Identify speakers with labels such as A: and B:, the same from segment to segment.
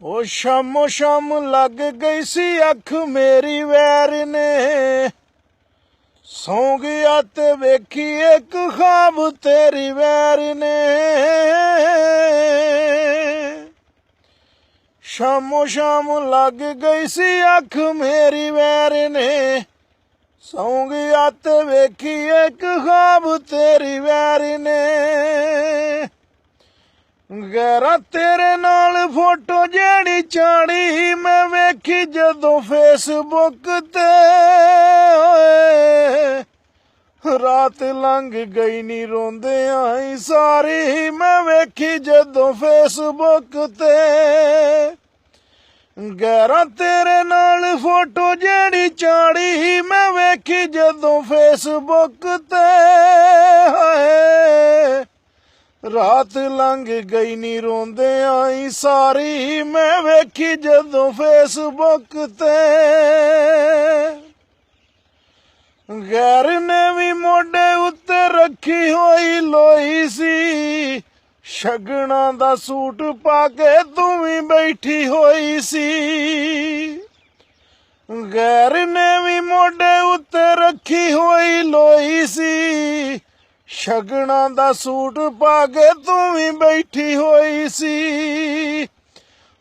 A: ओ शामो शाम लग गई सी अख मेरी वैर ने, सौ गया ते वेखी एक ख्वाब तेरी वैर ने। शामो शाम लग गई सी अख मेरी वैर ने, सौ गया ते वेखी एक ख्वाब तेरी वैर ने। गैरा तेरे नाल फोटो जेड़ी चाड़ी मैं वेखी जदों फेसबुक ते, रात लंघ गई नी रोंदे आई सारी मैं वेखी जदों फेसबुक ते। गैरा तेरे नाल फोटो जेड़ी चाड़ी मैं वेखी जदों फेसबुक ते, रात लंघ गई नी रोंदे आई सारी मैं वेखी जदों फेसबुक ते। गैर ने भी मोढे उत्ते रखी होई लोई सी, शगना दा सूट पाके तू भी बैठी होई सी। गैर ने भी मोढे उत्ते रखी होई लोई सी, शगना दा सूट पाके तू भी बैठी होई सी।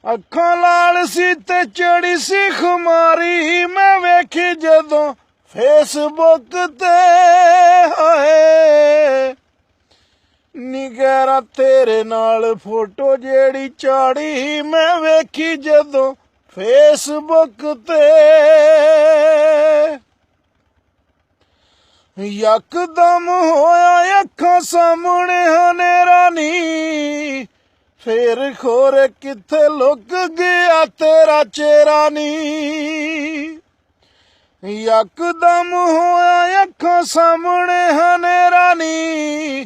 A: अखां लाल सी ते चढ़ी सी खुमारी मैं वेखी जदों फेसबुक ते, नी गैरा तेरे नाल फोटो जेड़ी चाड़ी मैं वेखी जदों फेसबुक ते। यकदम होया अखां सामने हनेरा नी, फेर खोर किथे लुक गया तेरा चेहरा नी। यकदम होया अखां सामने हनेरा नी,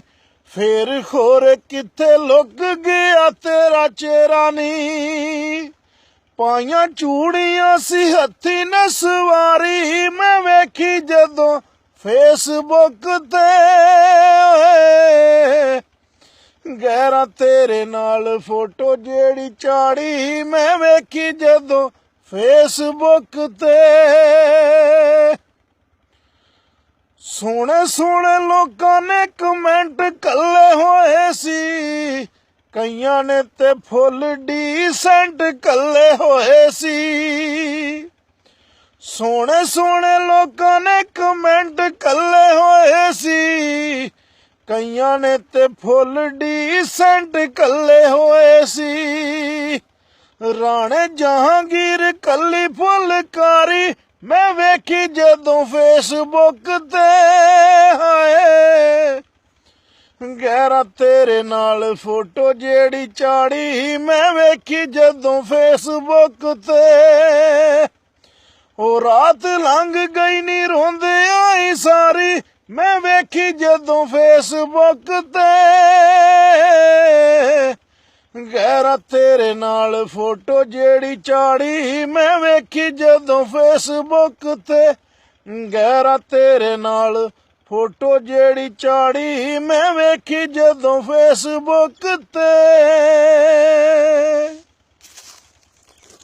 A: फेर खोर किथे लुक गया तेरा चेहरा नी। पाइयां चूड़ियां सी हत्थी न सवारी मैं वेखी जदों फेसबुक ते, गैरा तेरे नाल फोटो जेड़ी चाड़ी मैं वेखी जदों फेसबुक ते। सोहणे सोहणे लोकां ने कमेंट कल्ले होए सी, कईयां ने ते फुल डीसेंट कल्ले होए सी। सोहणे सोहणे लोकां ने कमेंट कल्ले होए सी, कईयां ने ते फुल डीसेंट कल्ले होए सी। राणे जहांगीर कल्ली फुलकारी मैं वेखी जदों फेसबुक ते, हाय गैरा तेरे नाल फोटो जेड़ी चाड़ी मैं वेखी जदों फेसबुक ते। ओ रात लंघ गई नी रोंदे आई सारी मैं वेखी जदों फेसबुक ते। गैरा तेरे नाल फोटो जेड़ी चाड़ी मैं वेखी जदों फेसबुक ते। गैरा तेरे नाल फोटो जेड़ी चाड़ी मैं वेखी जदों फेसबुक ते।